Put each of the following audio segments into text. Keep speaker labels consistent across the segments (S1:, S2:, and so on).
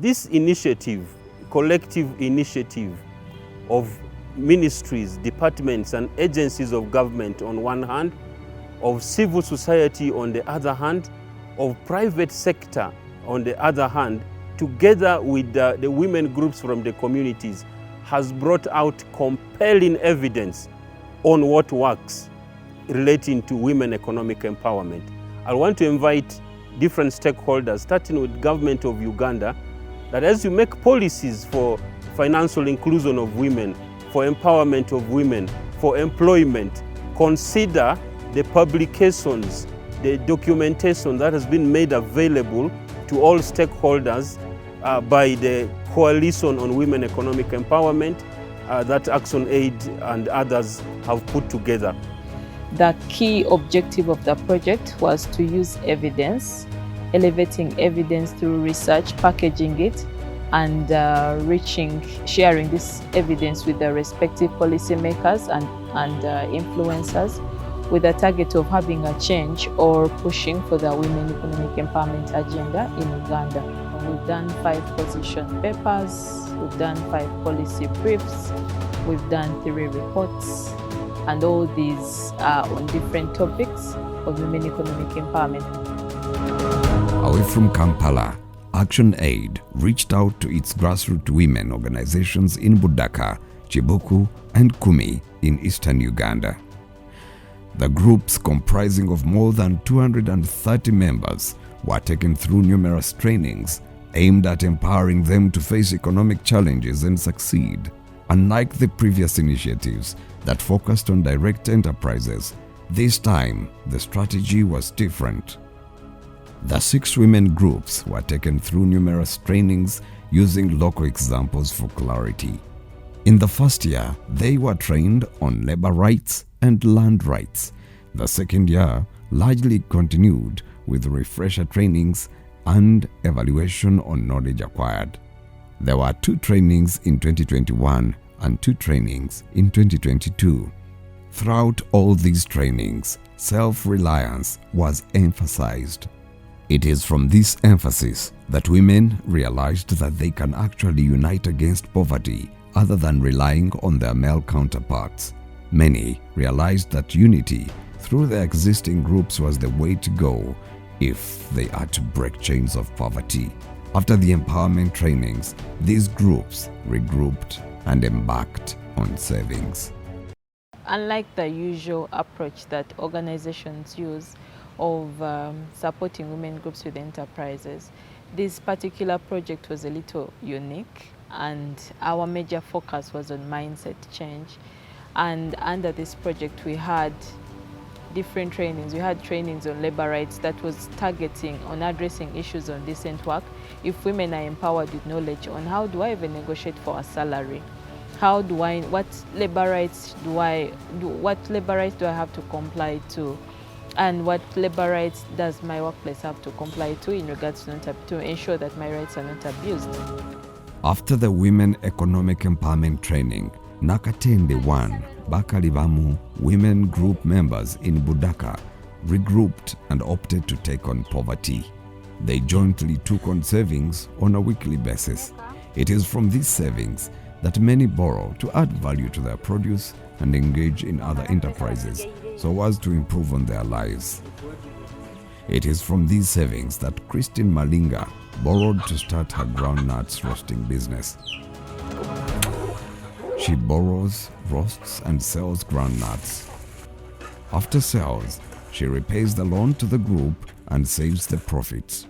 S1: this initiative, collective initiative of ministries, departments and agencies of government on one hand, of civil society on the other hand, of private sector on the other hand, together with the women groups from the communities, has brought out compelling evidence on what works relating to women economic empowerment. I want to invite different stakeholders, starting with government of Uganda, that as you make policies for financial inclusion of women, for empowerment of women, for employment, consider the publications, the documentation that has been made available to all stakeholders by the Coalition on Women Economic Empowerment that Action Aid and others have put together.
S2: The key objective of the project was to use evidence, elevating evidence through research, packaging it, and sharing this evidence with the respective policymakers and influencers, with a target of having a change or pushing for the women economic empowerment agenda in Uganda. We've done 5 position papers, we've done 5 policy briefs, we've done 3 reports, and all these are on different topics of women economic empowerment.
S3: Away from Kampala, Action Aid reached out to its grassroots women organizations in Budaka, Chibuku, and Kumi in eastern Uganda. The groups, comprising of more than 230 members, were taken through numerous trainings aimed at empowering them to face economic challenges and succeed. Unlike the previous initiatives that focused on direct enterprises, this time the strategy was different. The 6 women groups were taken through numerous trainings using local examples for clarity. In the first year, they were trained on labor rights and land rights. The second year largely continued with refresher trainings and evaluation on knowledge acquired. There were 2 trainings in 2021 and 2 trainings in 2022. Throughout all these trainings, self-reliance was emphasized. It is from this emphasis that women realized that they can actually unite against poverty other than relying on their male counterparts. Many realized that unity through the existing groups was the way to go if they are to break chains of poverty. After the empowerment trainings, these groups regrouped and embarked on savings.
S2: Unlike the usual approach that organizations use of supporting women groups with enterprises, this particular project was a little unique, and our major focus was on mindset change. And under this project, we had different trainings. We had trainings on labor rights that was targeting on addressing issues on decent work. If women are empowered with knowledge on how do I even negotiate for a salary, what labor rights do I have to comply to, and what labor rights does my workplace have to comply to in regards to ensure that my rights are not abused.
S3: After the Women Economic Empowerment Training, Nakatende 1, Bakalibamu women group members in Budaka regrouped and opted to take on poverty. They jointly took on savings on a weekly basis. It is from these savings that many borrow to add value to their produce and engage in other enterprises so as to improve on their lives. It is from these savings that Christine Malinga borrowed to start her groundnuts roasting business. She borrows, roasts and sells groundnuts. After sales, she repays the loan to the group and saves the profits.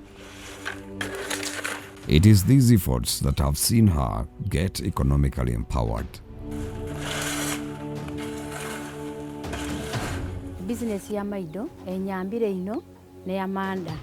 S3: It is these efforts that have seen her get economically empowered.
S4: Business ya maido enyambire ino ne amanda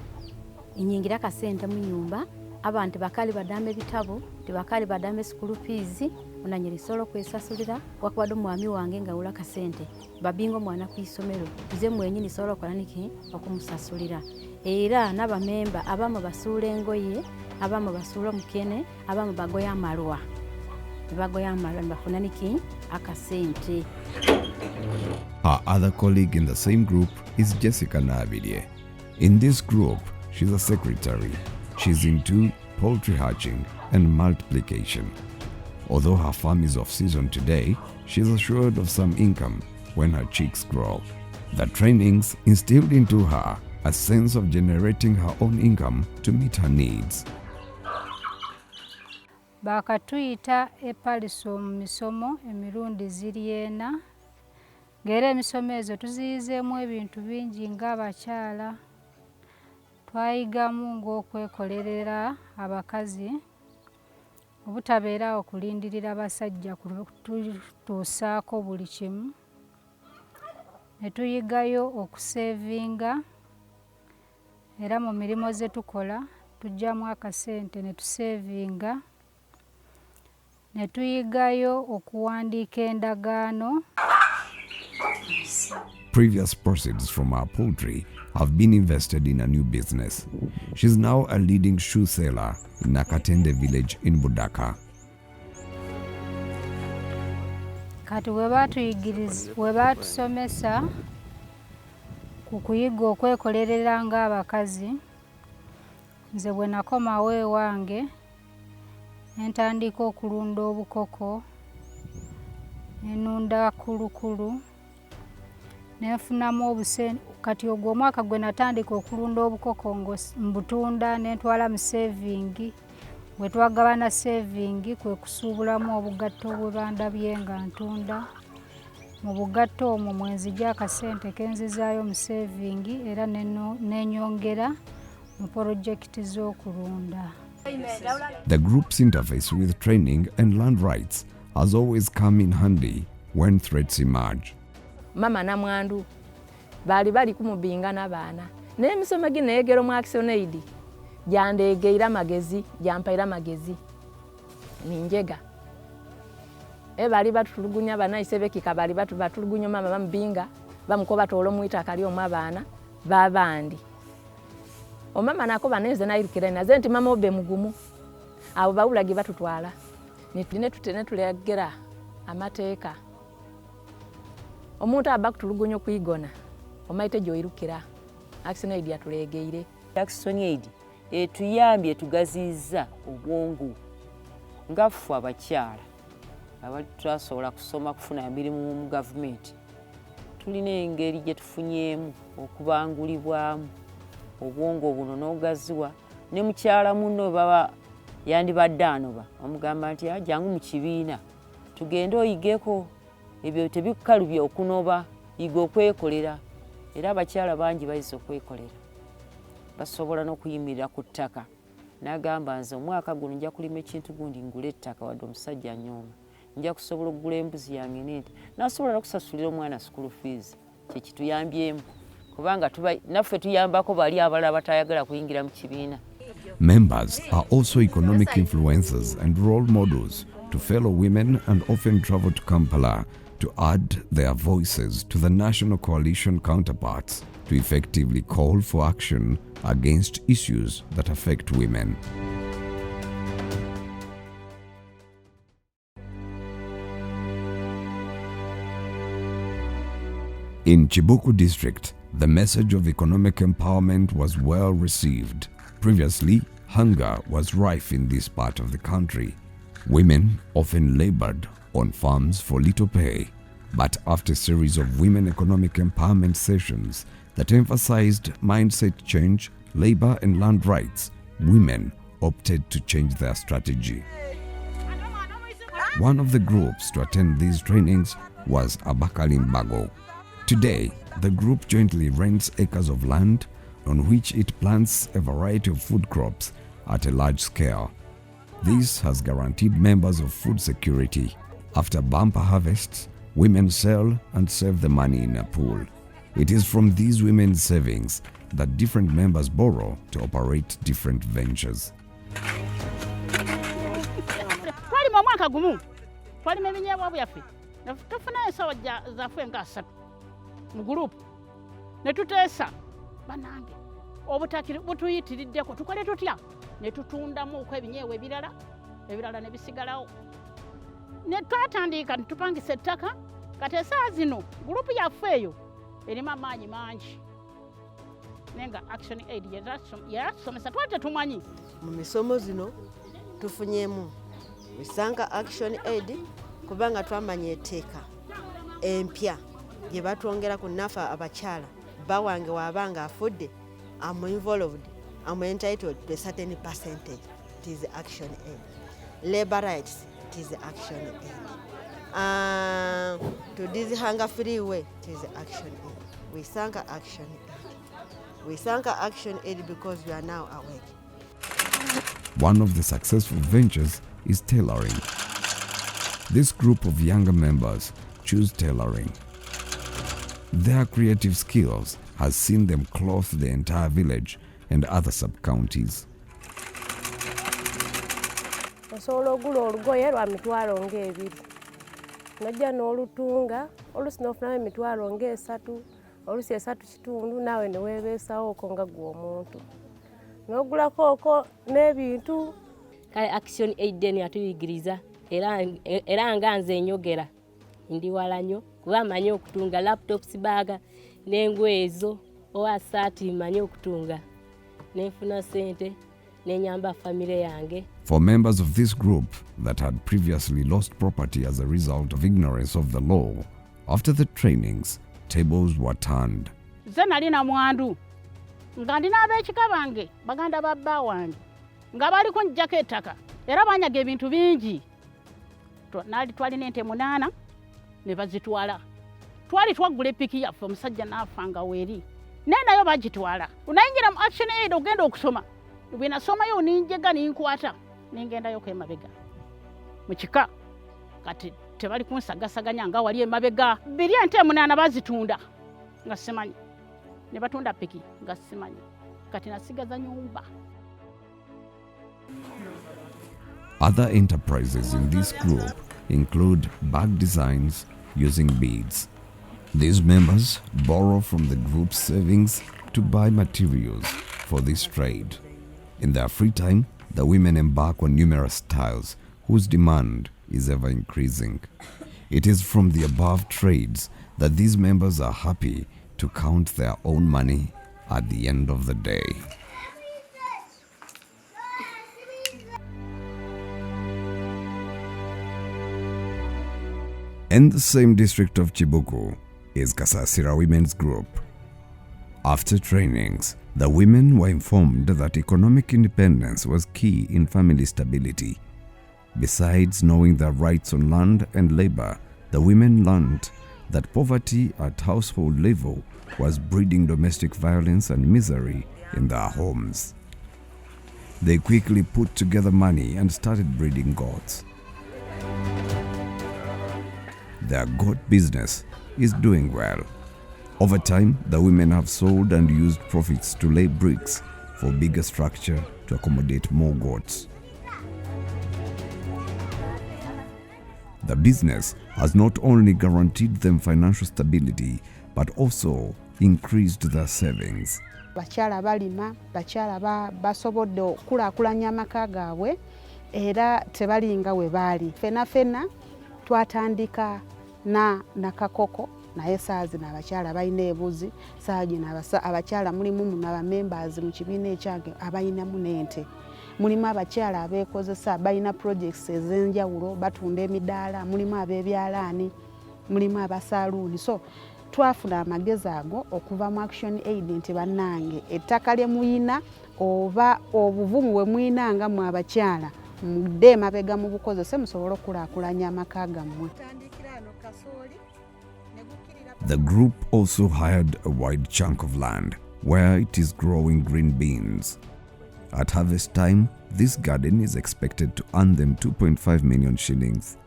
S4: inyingira kasente mu nyumba abantu bakali badame bitabo tebakali badame school fees onanyiri solo kwesasulira wakwado mwami wange ngaula kasente babingo mwana kwisomero nze mwenyini solo kolaniki okumusasulira era n'abamemba abamu basula engoye abamu basula mukene abamu bagoya amalwa bafuna niki akasente.
S3: Her other colleague in the same group is Jessica Nabilie. In this group, she's a secretary. She's into poultry hatching and multiplication. Although her farm is off-season today, she is assured of some income when her chicks grow. The trainings instilled into her a sense of generating her own income to meet her needs.
S5: Bakatuyita epaliso mu misomo emirundi ziri 4 ng'era emisomo ezo tuziyizeemu ebintu bingi ng'abakyala. Twayigamu ng'okwekolerera abakazi, obutabeera okulindirira abasajja kutuusaako buli kimu. Ne tuyigayo okuseevinga, era mu mirimu ze tukola tujjamu akasente ne tuseevinga. Ne tuyigayo okuwandiika endagaano.
S3: Previous proceeds from her poultry have been invested in a new business. She is now a leading shoe seller in Nakatende village in Budaka.
S5: Kati we baatusomesa ku kuyiga okwekolerera ng'abakazi, nze bwe nakomawo ewange ne ntandika okulunda obukoko, ne nnunda kulukulu, ne nfunamu obusente. Kati ogwo omwaka gwe natandika okulunda obukoko mbutunda ne ntwala mu sevingi. Bwe twagabana sevingi kwe kusuubulamu obugatto bwe bandabye nga ntunda. Mu bugatto omwo mwe nzija akasente ke nzizaayo mu sevingi era n'enyongera mu pulojekiti z'okulunda.
S3: The group's interface with training and land rights has always come in handy when threats emerge.
S6: Mama na mwandu bali kumubinga n'abaana n'emisomo gi neegero mu Action Aid gyandeegeira magezi gyampaira magezi ninjega bali batulugunya banaise bekika bali batulugunya mama bamubinga bamukoba tolo muita kali omu abaana babandi omama nako baneze nairukira naze nti mama obe mugumu abo bawulagi batutwala nitine tutene tulegera amateeka omuntu aba kutulugunya kwigona omaite gyoirukira Action Aid yatulegeire.
S7: Action Aid etuyambye tugaziza obwongo ngafu abakyala abali twasobola kusoma kufuna emirimu mu gavumenti. Tulina engeri gye tufunyeemu okubangulibwamu obwongo buno n'ogaziwa ne mukyala munno baba yandibadde anoba omugamba nti ajangu mu kibiina tugende oyigeko ebyo tebikkalubya okunoba yiga okwekolera. Era abakyala bangi bayize okwekolera basobola n'okuyimirira ku ttaka. N'agamba nze omwaka guno nja kulima ekintu gundi ngule ettaka wadde omusajja nyooma nja kusobola okugula embuzi yange n'ente n'asobola n'okusasulira omwana school fees. Kye kituyambyemu kubanga naffe tuyambako bali abalala batayagala kuyingira mu kibiina.
S3: Members are also economic influencers and role models to fellow women and often travel to Kampala to add their voices to the national coalition counterparts to effectively call for action against issues that affect women. In Chibuku district, the message of economic empowerment was well received. Previously, hunger was rife in this part of the country. Women often labored on farms for little pay, but after a series of women economic empowerment sessions that emphasized mindset change, labor and land rights, women opted to change their strategy. One of the groups to attend these trainings was Abakali Mbago. Today, the group jointly rents acres of land on which it plants a variety of food crops at a large scale. This has guaranteed members of food security. After bumper harvests, women sell and save the money in a pool. It is from these women's savings that different members borrow to operate different ventures.
S8: Twalima omwaka gumu twalima ebinyeebwa byaffe tufunayo ensawo zaffe nga 3 mu gurupu ne tuteesa banange obutakiri butuyitiriddeko tukole tutya ne tutundamu ebinyeebwa ebirala ne bisigalawo ne twatandika tupangisa ettaka kati essaawa zino gurupu yaffe eyo erimu amaanyi mangi nenga Action Aid yatusomesa twali tetumanyi
S9: mu misomo zino tufunyemu Wisanga Action Aid kubanga twamanya etteeka empya gye batwongera ku nafa abakyala bawange wabanga afudde am involved, am entitled to a certain percentage. It is Action Aid. Labor rights, it is Action Aid. To this hunger-free way, it is Action Aid. We thank Action Aid. We thank Action Aid because we are now awake.
S3: One of the successful ventures is tailoring. This group of younger members choose tailoring. Their creative skills has seen them clothe the entire village and other sub-counties.
S10: Osobola ogula olugoye lwa mitwalo ng'ebiri. Najja n'olutunga, oluusi n'ofunamu emitwalo ng'esatu, oluusi esatu kitundu, naawe ne weebeesawo okwo nga ggwe omuntu. N'ogulako okwo n'ebintu.
S11: Kale Action Aid yatuyigiriza era nga nze enyogera ndi wala nnyo kuba mmanyi okutunga laptops baaga n'engoye ezo owa saati mmanyi okutunga n'enfuna ssente n'enyamba famire yange.
S3: For members of this group that had previously lost property as a result of ignorance of the law, after the trainings, tables were turned.
S8: Nze nali na mwandu nga ndina ab'ekika bange baganda ba bba wange nga bali kunjjako ettaka era banyaga ebintu bingi. Twalina ente 8 ne bazitwala. Twali twagula epiki yaffe omusajja n'afanga weeri naye nayo bagitwala. Unayingira mu Action Aid ogenda okusoma bwe nasomayo ninjega ninkwata ningendayo kwemabega mu kika kati tebali kunsagasaganya nga wali emabega. Biri ente 8 bazitunda nga simanyi ne batunda piki nga simanyi kati nasigaza nyumba.
S3: Other enterprises in this group include bag designs using beads. These members borrow from the group's savings to buy materials for this trade. In their free time, the women embark on numerous styles whose demand is ever increasing. It is from the above trades that these members are happy to count their own money at the end of the day. In the same district of Chibuku is Kasasira Women's Group. After trainings, the women were informed that economic independence was key in family stability. Besides knowing their rights on land and labor, the women learned that poverty at household level was breeding domestic violence and misery in their homes. They quickly put together money and started breeding goats. Their goat business is doing well. Over time, the women have sold and used profits to lay bricks for bigger structure to accommodate more goats. The business has not only guaranteed them financial stability, but also increased their savings.
S12: Bakyala balima, bakyala basobodde okulaakulanya amaka gaabwe era tebalinga we baali. Fena twatandika nakakoko naye saazi n'abakyala balina ebuzi, saagi abakyala mulimu na members mu kibiina ekyange abalinamu n'ente. Mulimu abakyala abeekozesa balina projects ez'enjawulo batunda emidaala, mulimu ab'ebyalaani, mulimu abasaluuni. So twafuna amagezi ago okuva mu Action Aid nti bannange ettaka lye muyina oba obuvumu bwe muyina nga mu abakyala mudde emabega mu bukozese musobole okulaakulanya amaka gammwe.
S3: The group also hired a wide chunk of land where it is growing green beans. At harvest time, this garden is expected to earn them 2.5 million shillings.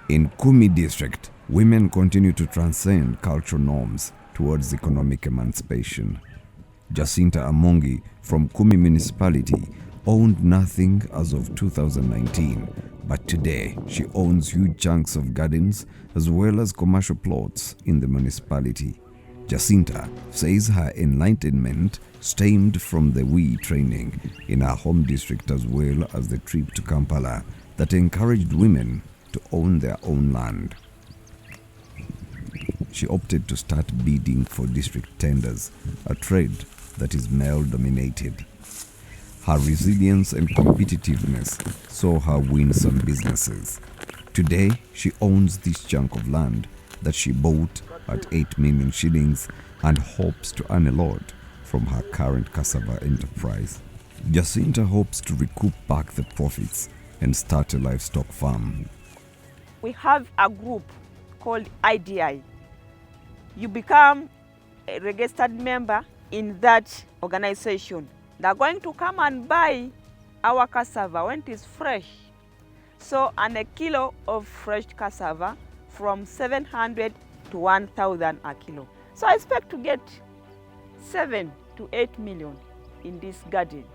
S3: In Kumi district, women continue to transcend cultural norms towards economic emancipation. Jacinta Amongi from Kumi municipality owned nothing as of 2019, but today she owns huge chunks of gardens as well as commercial plots in the municipality. Jacinta says her enlightenment stemmed from the WE training in her home district as well as the trip to Kampala that encouraged women to own their own land. She opted to start bidding for district tenders, a trade that is male-dominated. Her resilience and competitiveness saw her win some businesses. Today, she owns this chunk of land that she bought at 8 million shillings and hopes to earn a lot from her current cassava enterprise. Jacinta hopes to recoup back the profits and start a livestock farm.
S13: We have a group called IDI. You become a registered member in that organization. They're going to come and buy our cassava when it is fresh. So, and a kilo of fresh cassava from 700 to 1,000 a kilo. So I expect to get 7 to 8 million in this garden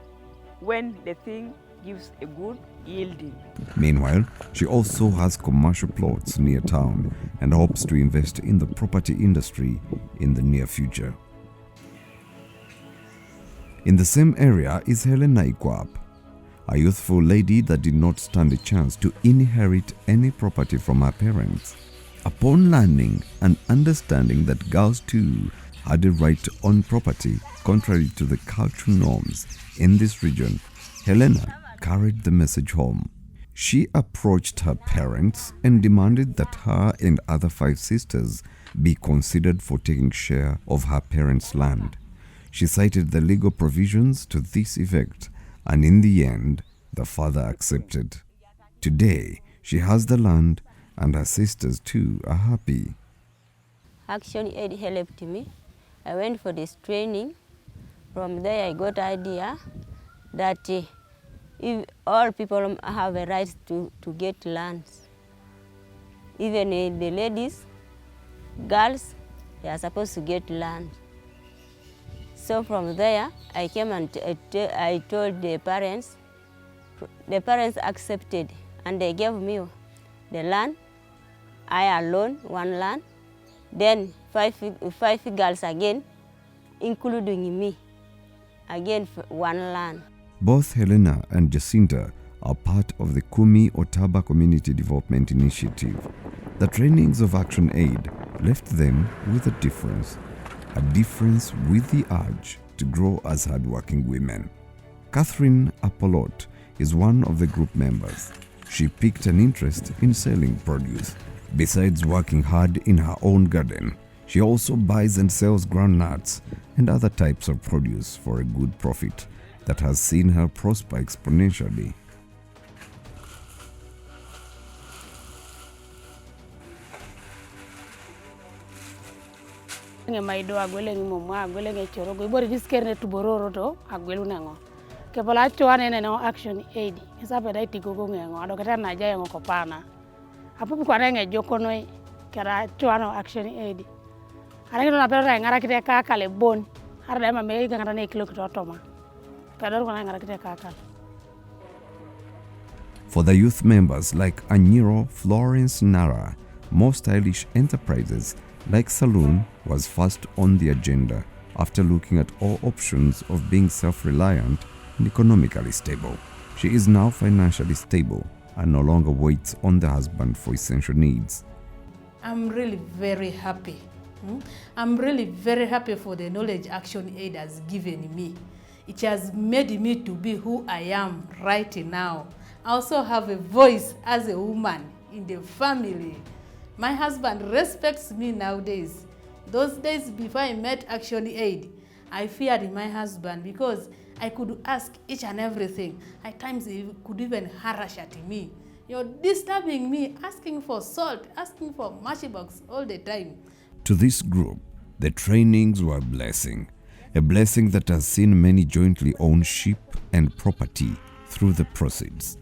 S13: when the thing gives a good yielding.
S3: Meanwhile, she also has commercial plots near town and hopes to invest in the property industry in the near future. In the same area is Helena Ikwap, a youthful lady that did not stand a chance to inherit any property from her parents. Upon learning and understanding that girls too had a right to own property, contrary to the cultural norms in this region, Helena carried the message home. She approached her parents and demanded that her and other 5 sisters be considered for taking share of her parents' land. She cited the legal provisions to this effect, and in the end, the father accepted. Today, she has the land and her sisters too are happy.
S14: Action Aid helped me. I went for this training. From there I got idea that if all people have a right to get lands. Even the ladies, girls, they are supposed to get land. So from there, I came and I told the parents. The parents accepted and they gave me the land. I alone, 1 land. Then 5 girls again, including me, again 1 land.
S3: Both Helena and Jacinta are part of the Kumi Otaba Community Development Initiative. The trainings of Action Aid left them with a difference with the urge to grow as hardworking women. Catherine Apollot is one of the group members. She picked an interest in selling produce. Besides working hard in her own garden, she also buys and sells groundnuts and other types of produce for a good profit that has seen her prosper exponentially.
S15: Maido agwele ngimo agwele ngechoro go bori diskerne tu bororo to agwelu nango ke bola chwane ne no Action Aid isabe dai tigo go ngengo ado kata na jaye ngoko pana apupu kwa nge jokono kera chwano Action Aid ara kito na pera ngara kite ka kale bon ara dai ma me ngara ne kilo kito toma pera ko ngara kite ka kale.
S3: For the youth members like Anyiro Florence Nara, more stylish enterprises like Saloon was first on the agenda after looking at all options of being self-reliant and economically stable. She is now financially stable and no longer waits on the husband for essential needs.
S16: I'm really very happy. I'm really very happy for the knowledge Action Aid has given me. It has made me to be who I am right now. I also have a voice as a woman in the family. My husband respects me nowadays. Those days before I met Action Aid, I feared my husband because I could ask each and everything. At times he could even harass at me. You're disturbing me, asking for salt, asking for matchbox all the time.
S3: To this group, the trainings were a blessing that has seen many jointly own sheep and property through the proceeds.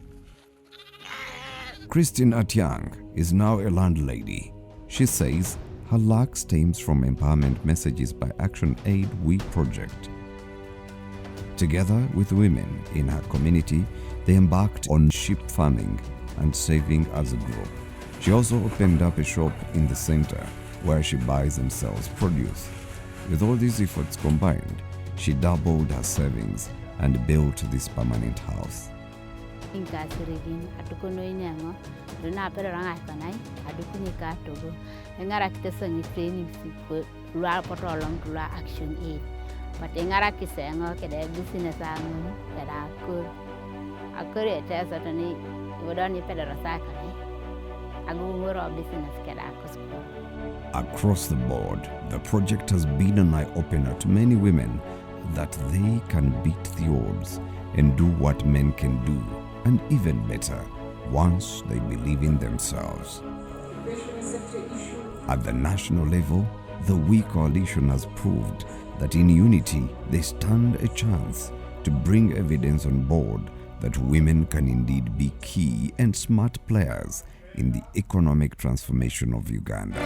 S3: Christine Atiang is now a landlady. She says her luck stems from empowerment messages by Action Aid We Project. Together with women in her community, they embarked on sheep farming and saving as a group. She also opened up a shop in the center where she buys and sells produce. With all these efforts combined, she doubled her savings and built this permanent house.
S4: Action Aid.
S17: matingara kisengo kede business angu keda akur etesa tani wodani pedara sakane agungoro business keda akusukuru.
S3: Across the board, the project has been an eye-opener to many women that they can beat the odds and do what men can do, and even better, once they believe in themselves. At the national level, the We Coalition has proved that in unity they stand a chance to bring evidence on board that women can indeed be key and smart players in the economic transformation of Uganda.